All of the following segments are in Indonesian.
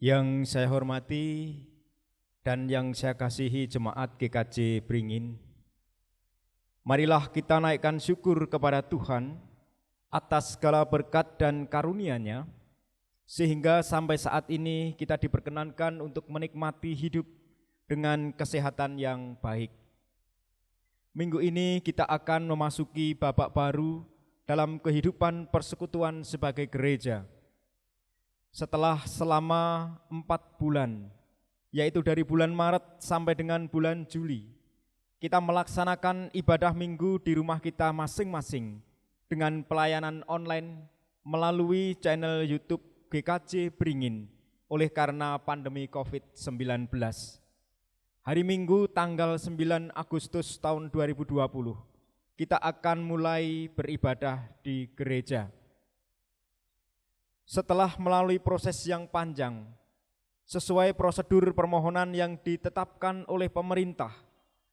Yang saya hormati dan yang saya kasihi jemaat GKJ Beringin, marilah kita naikkan syukur kepada Tuhan atas segala berkat dan karunia-Nya, sehingga sampai saat ini kita diperkenankan untuk menikmati hidup dengan kesehatan yang baik. Minggu ini kita akan memasuki babak baru dalam kehidupan persekutuan sebagai gereja. Setelah selama 4 bulan, yaitu dari bulan Maret sampai dengan bulan Juli, kita melaksanakan ibadah minggu di rumah kita masing-masing dengan pelayanan online melalui channel YouTube GKJ Beringin oleh karena pandemi COVID-19. Hari Minggu tanggal 9 Agustus tahun 2020, kita akan mulai beribadah di gereja. Setelah melalui proses yang panjang, sesuai prosedur permohonan yang ditetapkan oleh pemerintah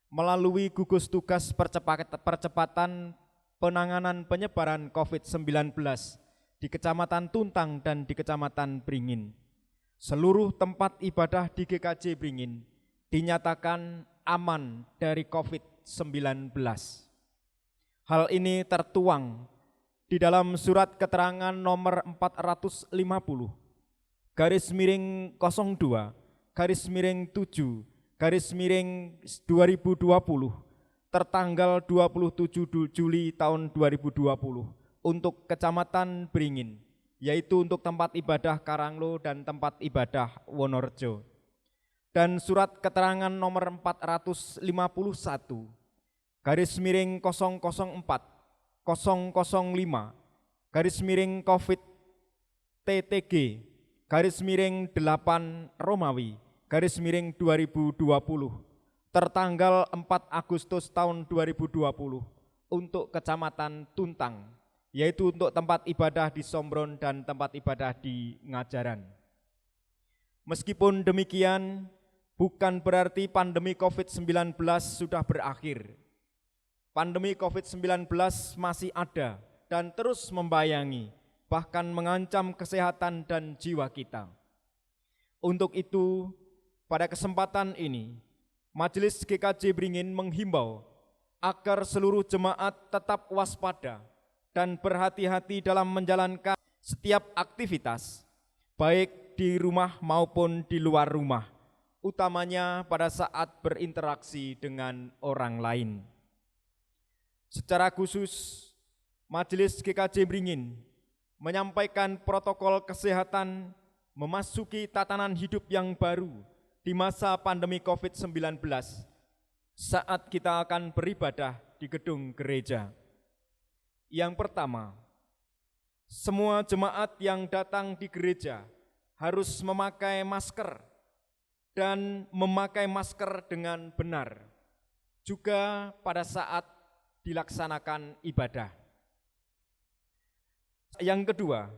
melalui gugus tugas percepatan penanganan penyebaran COVID-19 di Kecamatan Tuntang dan di Kecamatan Beringin, seluruh tempat ibadah di GKJ Beringin dinyatakan aman dari COVID-19. Hal ini tertuang di dalam surat keterangan nomor 450 /02 /7 /2020 tertanggal 27 Juli tahun 2020 untuk Kecamatan Beringin, yaitu untuk tempat ibadah Karanglo dan tempat ibadah Wonorejo. Dan surat keterangan nomor 451 /004 005 /COVID TTG /8 Romawi /2020 tertanggal 4 Agustus tahun 2020 untuk Kecamatan Tuntang, yaitu untuk tempat ibadah di Sombron dan tempat ibadah di Ngajaran. Meskipun demikian, bukan berarti pandemi COVID-19 sudah berakhir. Pandemi COVID-19 masih ada dan terus membayangi, bahkan mengancam kesehatan dan jiwa kita. Untuk itu, pada kesempatan ini, Majelis GKJ Beringin menghimbau agar seluruh jemaat tetap waspada dan berhati-hati dalam menjalankan setiap aktivitas, baik di rumah maupun di luar rumah, utamanya pada saat berinteraksi dengan orang lain. Secara khusus, Majelis GKJ Beringin menyampaikan protokol kesehatan memasuki tatanan hidup yang baru di masa pandemi COVID-19 saat kita akan beribadah di gedung gereja. Yang pertama, semua jemaat yang datang di gereja harus memakai masker dan memakai masker dengan benar, juga pada saat dilaksanakan ibadah. Yang kedua,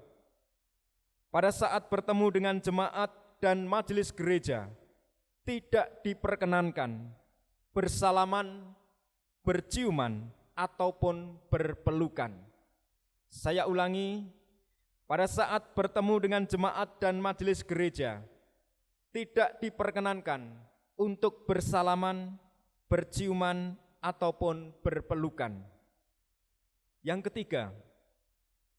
pada saat bertemu dengan jemaat dan majelis gereja, tidak diperkenankan bersalaman, berciuman, ataupun berpelukan. Saya ulangi, pada saat bertemu dengan jemaat dan majelis gereja, tidak diperkenankan untuk bersalaman, berciuman, ataupun berpelukan. Yang ketiga,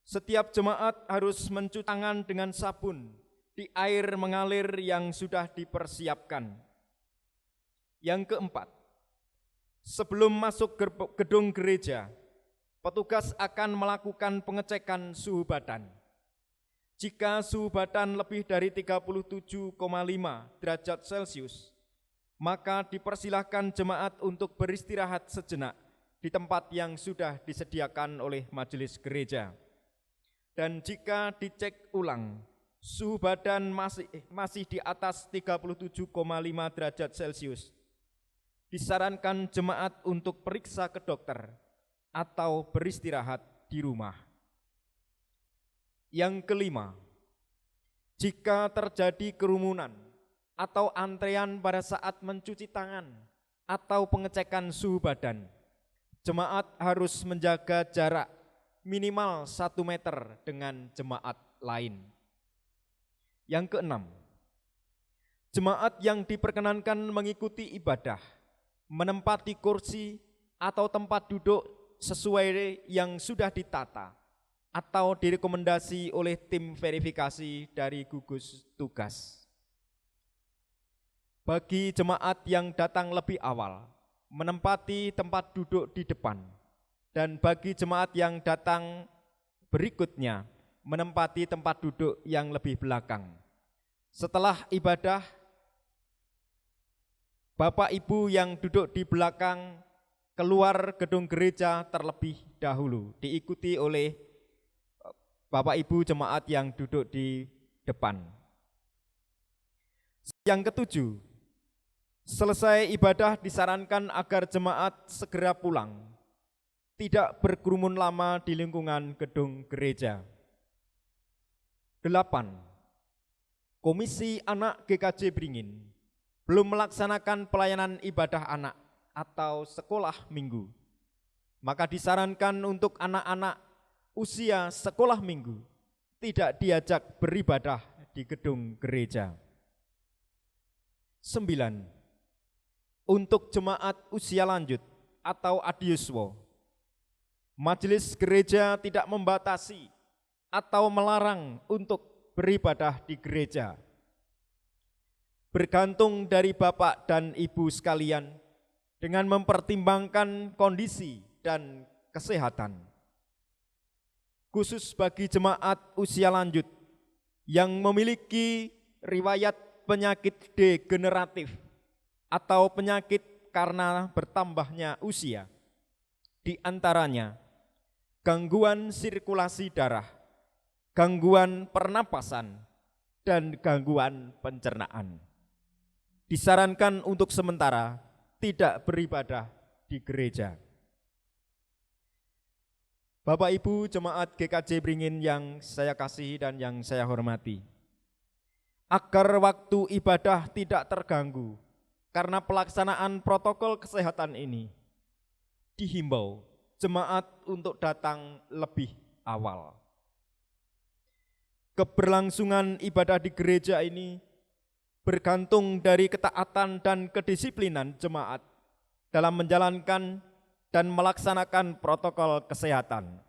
setiap jemaat harus mencuci tangan dengan sabun di air mengalir yang sudah dipersiapkan. Yang keempat, sebelum masuk gedung gereja, petugas akan melakukan pengecekan suhu badan. Jika suhu badan lebih dari 37,5 derajat Celcius, maka dipersilahkan jemaat untuk beristirahat sejenak di tempat yang sudah disediakan oleh majelis gereja. Dan jika dicek ulang, suhu badan masih di atas 37,5 derajat Celcius, disarankan jemaat untuk periksa ke dokter atau beristirahat di rumah. Yang kelima, jika terjadi kerumunan atau antrean pada saat mencuci tangan atau pengecekan suhu badan, jemaat harus menjaga jarak minimal 1 meter dengan jemaat lain. Yang keenam, Jemaat yang diperkenankan mengikuti ibadah, menempati kursi atau tempat duduk sesuai yang sudah ditata atau direkomendasi oleh tim verifikasi dari gugus tugas. Bagi jemaat yang datang lebih awal, menempati tempat duduk di depan, dan bagi jemaat yang datang berikutnya, menempati tempat duduk yang lebih belakang. Setelah ibadah, Bapak Ibu yang duduk di belakang keluar gedung gereja terlebih dahulu, diikuti oleh Bapak Ibu jemaat yang duduk di depan. Yang ketujuh, selesai ibadah disarankan agar jemaat segera pulang, tidak berkerumun lama di lingkungan gedung gereja. 8. Komisi Anak GKJ Beringin belum melaksanakan pelayanan ibadah anak atau sekolah minggu, maka disarankan untuk anak-anak usia sekolah minggu tidak diajak beribadah di gedung gereja. 9. Untuk jemaat usia lanjut atau adiuswo, majelis gereja tidak membatasi atau melarang untuk beribadah di gereja. Bergantung dari Bapak dan Ibu sekalian dengan mempertimbangkan kondisi dan kesehatan. Khusus bagi jemaat usia lanjut yang memiliki riwayat penyakit degeneratif atau penyakit karena bertambahnya usia, di antaranya gangguan sirkulasi darah, gangguan pernapasan, dan gangguan pencernaan, disarankan untuk sementara tidak beribadah di gereja. Bapak Ibu jemaat GKJ Beringin yang saya kasihi dan yang saya hormati, agar waktu ibadah tidak terganggu karena pelaksanaan protokol kesehatan ini, dihimbau jemaat untuk datang lebih awal. Keberlangsungan ibadah di gereja ini bergantung dari ketaatan dan kedisiplinan jemaat dalam menjalankan dan melaksanakan protokol kesehatan.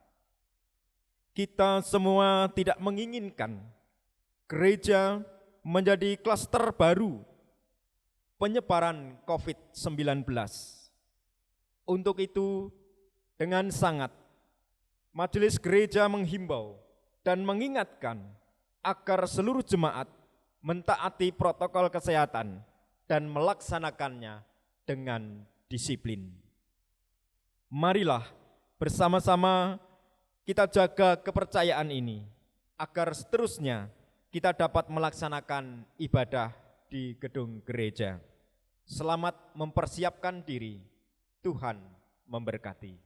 Kita semua tidak menginginkan gereja menjadi klaster baru penyebaran COVID-19. Untuk itu, dengan sangat, majelis gereja menghimbau dan mengingatkan agar seluruh jemaat mentaati protokol kesehatan dan melaksanakannya dengan disiplin. Marilah bersama-sama kita jaga kepercayaan ini agar seterusnya kita dapat melaksanakan ibadah di gedung gereja. Selamat mempersiapkan diri. Tuhan memberkati.